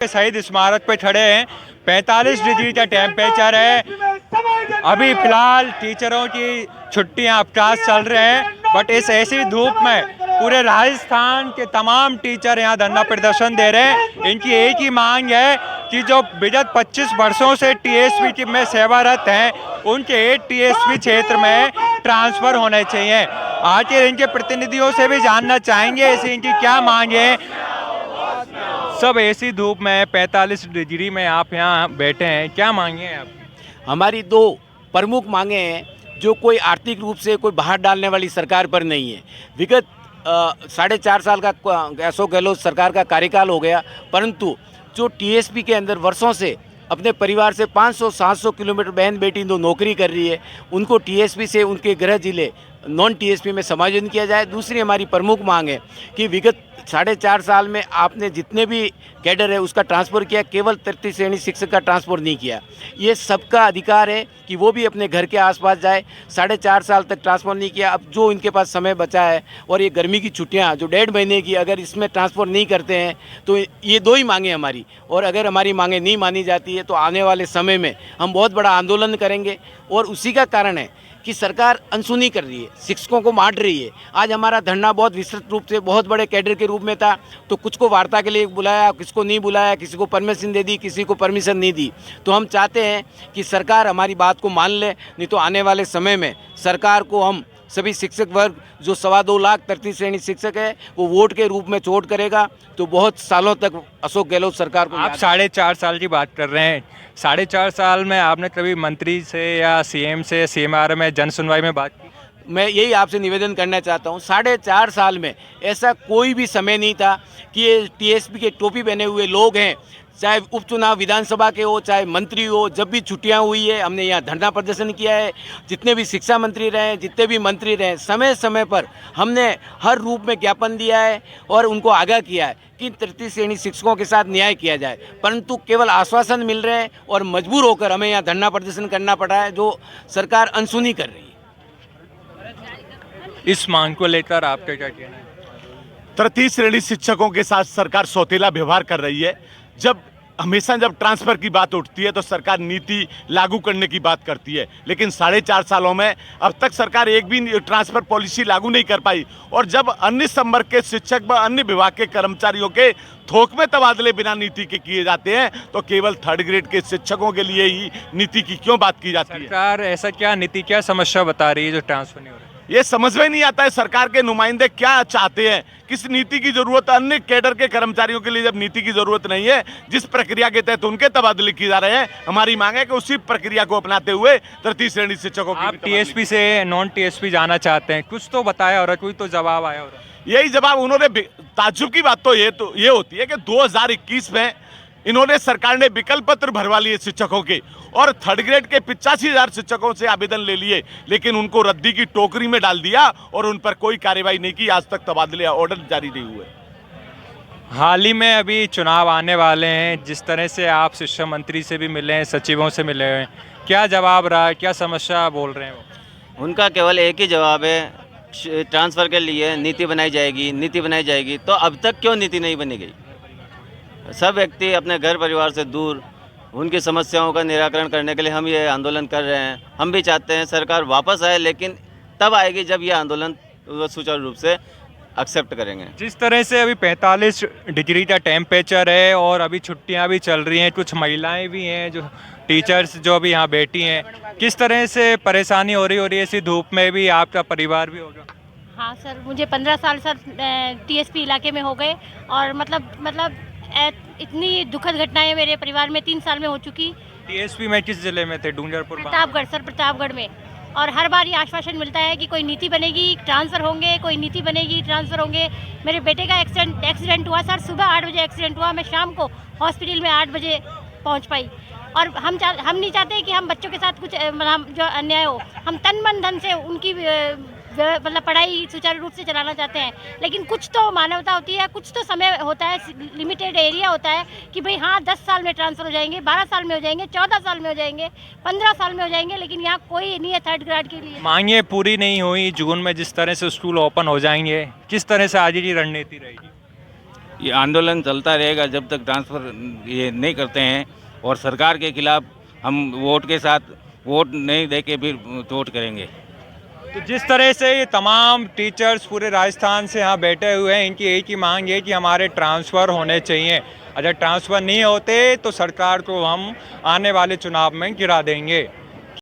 शहीद स्मारक पे खड़े हैं। 45 डिग्री का टेम्परेचर है। अभी फिलहाल टीचरों की छुट्टियां अवकाश चल रहे हैं, बट इस ऐसी धूप में पूरे राजस्थान के तमाम टीचर यहां धरना प्रदर्शन दे रहे हैं। इनकी एक ही मांग है कि जो विगत 25 वर्षों से टीएसपी में सेवारत हैं, उनके टीएसपी क्षेत्र में ट्रांसफर होने चाहिए। आखिर इनके प्रतिनिधियों से भी जानना चाहेंगे ऐसी इनकी क्या मांग है। सब ऐसी धूप में 45 डिग्री में आप यहाँ बैठे हैं, क्या मांगे हैं आप? हमारी दो प्रमुख मांगे हैं जो कोई आर्थिक रूप से कोई बाहर डालने वाली सरकार पर नहीं है। विगत 4.5 साल का अशोक गहलोत सरकार का कार्यकाल हो गया, परंतु जो टीएसपी के अंदर वर्षों से अपने परिवार से 500-700 किलोमीटर बहन बेटी जो नौकरी कर रही है, उनको टीएसपी से उनके गृह जिले नॉन टीएसपी में समायोजन किया जाए। दूसरी हमारी प्रमुख मांग है कि विगत 4.5 साल में आपने जितने भी कैडर है उसका ट्रांसफ़र किया, केवल तृतीय श्रेणी शिक्षक का ट्रांसफ़र नहीं किया। ये सबका अधिकार है कि वो भी अपने घर के आसपास जाए। 4.5 साल तक ट्रांसफ़र नहीं किया, अब जो इनके पास समय बचा है और ये गर्मी की छुट्टियां जो 1.5 महीने की, अगर इसमें ट्रांसफ़र नहीं करते हैं तो ये दो ही मांगे हमारी, और अगर हमारी मांगे नहीं मानी जाती है तो आने वाले समय में हम बहुत बड़ा आंदोलन करेंगे। और उसी का कारण है कि सरकार अनसुनी कर रही है, शिक्षकों को बांट रही है। आज हमारा धरना बहुत विस्तृत रूप से बहुत बड़े कैडर के रूप में था, तो कुछ को वार्ता के लिए बुलाया, किसको नहीं बुलाया, किसी को परमिशन दे दी, किसी को परमिशन नहीं दी। तो हम चाहते हैं कि सरकार हमारी बात को मान ले, नहीं तो आने वाले समय में सरकार को हम सभी शिक्षक वर्ग जो 2.25 लाख तृतीय श्रेणी शिक्षक है वो वोट के रूप में चोट करेगा। तो बहुत सालों तक अशोक गहलोत सरकार को आप 4.5 साल की बात कर रहे हैं। 4.5 साल में आपने कभी मंत्री से या सीएम से सीएमआर में जन सुनवाई में बात की? मैं यही आपसे निवेदन करना चाहता हूँ, 4.5 साल में ऐसा कोई भी समय नहीं था कि ये टीएसपी के टोपी पहने हुए लोग हैं, चाहे उपचुनाव विधानसभा के हो, चाहे मंत्री हो, जब भी छुट्टियां हुई है हमने यहाँ धरना प्रदर्शन किया है। जितने भी शिक्षा मंत्री रहे, जितने भी मंत्री रहे, समय समय पर हमने हर रूप में ज्ञापन दिया है और उनको आगाह किया है कि तृतीय श्रेणी शिक्षकों के साथ न्याय किया जाए, परंतु केवल आश्वासन मिल रहे हैं और मजबूर होकर हमें यहाँ धरना प्रदर्शन करना पड़ा है, जो सरकार अनसुनी कर रही है। इस मांग को लेकर आपका क्या कहना है? तृतीय श्रेणी शिक्षकों के साथ सरकार सौतेला व्यवहार कर रही है। हमेशा जब ट्रांसफर की बात उठती है तो सरकार नीति लागू करने की बात करती है, लेकिन 4.5 सालों में अब तक सरकार एक भी ट्रांसफर पॉलिसी लागू नहीं कर पाई। और जब अन्य संवर्ग के शिक्षक व अन्य विभाग के कर्मचारियों के थोक में तबादले बिना नीति के किए जाते हैं, तो केवल 3rd ग्रेड के शिक्षकों के लिए ही नीति की क्यों बात की जाती है? सरकार ऐसा क्या नीति, क्या समस्या बता रही है जो ट्रांसफर नहीं हो रहा है? ये समझ में नहीं आता है सरकार के नुमाइंदे क्या चाहते हैं, किस नीति की जरूरत है। अन्य कैडर के कर्मचारियों के लिए जब नीति की जरूरत नहीं है, जिस प्रक्रिया के तहत उनके तबादले किए जा रहे हैं, हमारी मांग है कि उसी प्रक्रिया को अपनाते हुए तृतीय श्रेणी शिक्षकों की आप टीएसपी से नॉन टीएसपी जाना चाहते हैं, कुछ तो बताया और कोई तो जवाब आया और यही जवाब उन्होंने। ताज्जुब की बात तो ये होती है कि 2021 में इन्होंने सरकार ने विकल्प पत्र भरवा लिए शिक्षकों के और 3rd ग्रेड के 85,000 शिक्षकों से आवेदन ले लिए, लेकिन उनको रद्दी की टोकरी में डाल दिया और उन पर कोई कार्रवाई नहीं की। आज तक तबादले ऑर्डर जारी नहीं हुए। हाल ही में अभी चुनाव आने वाले हैं, जिस तरह से आप शिक्षा मंत्री से भी मिले हैं, सचिवों से मिले हैं, क्या जवाब रहा, क्या समस्या बोल रहे हैं वो? उनका केवल एक ही जवाब है, ट्रांसफ़र के लिए नीति बनाई जाएगी, नीति बनाई जाएगी। तो अब तक क्यों नीति नहीं बनी गई? सब व्यक्ति अपने घर परिवार से दूर, उनकी समस्याओं का निराकरण करने के लिए हम ये आंदोलन कर रहे हैं। हम भी चाहते हैं सरकार वापस आए, लेकिन तब आएगी जब ये आंदोलन सुचारू रूप से एक्सेप्ट करेंगे। जिस तरह से अभी 45 डिग्री का टेम्परेचर है और अभी छुट्टियां भी चल रही हैं, कुछ महिलाएं भी हैं जो टीचर्स जो अभी यहाँ बैठी हैं, किस तरह से परेशानी हो रही है ऐसी धूप में भी? आपका परिवार भी होगा? हाँ सर, मुझे 15 साल सर टीएसपी इलाके में हो गए और मतलब इतनी दुखद घटनाएं मेरे परिवार में 3 साल में हो चुकी। टीएसपी में किस जिले में थे? डूंगरपुर, प्रतापगढ़ सर, प्रतापगढ़ में। और हर बार ये आश्वासन मिलता है कि कोई नीति बनेगी, ट्रांसफ़र होंगे, कोई नीति बनेगी, ट्रांसफ़र होंगे। मेरे बेटे का एक्सीडेंट हुआ सर, सुबह 8 बजे एक्सीडेंट हुआ, मैं शाम को हॉस्पिटल में 8 बजे पहुंच पाई। और हम नहीं चाहते कि हम बच्चों के साथ कुछ मतलब जो अन्याय हो। हम तन मन धन से उनकी मतलब पढ़ाई सुचारू रूप से चलाना चाहते हैं, लेकिन कुछ तो मानवता होती है, कुछ तो समय होता है, लिमिटेड एरिया होता है कि भाई हाँ 10 साल में ट्रांसफ़र हो जाएंगे, 12 साल में हो जाएंगे, 14 साल में हो जाएंगे, 15 साल में हो जाएंगे, लेकिन यहाँ कोई नहीं है 3rd ग्रेड के लिए। मांगे पूरी नहीं हुई। जून में जिस तरह से स्कूल ओपन हो जाएंगे, किस तरह से आगे की रणनीति रहेगी? ये आंदोलन चलता रहेगा जब तक ट्रांसफ़र ये नहीं करते हैं, और सरकार के खिलाफ हम वोट के साथ वोट नहीं दे के फिर वोट करेंगे। तो जिस तरह से ये तमाम टीचर्स पूरे राजस्थान से यहाँ बैठे हुए हैं, इनकी एक ही मांग है कि हमारे ट्रांसफ़र होने चाहिए। अगर ट्रांसफ़र नहीं होते तो सरकार को हम आने वाले चुनाव में गिरा देंगे।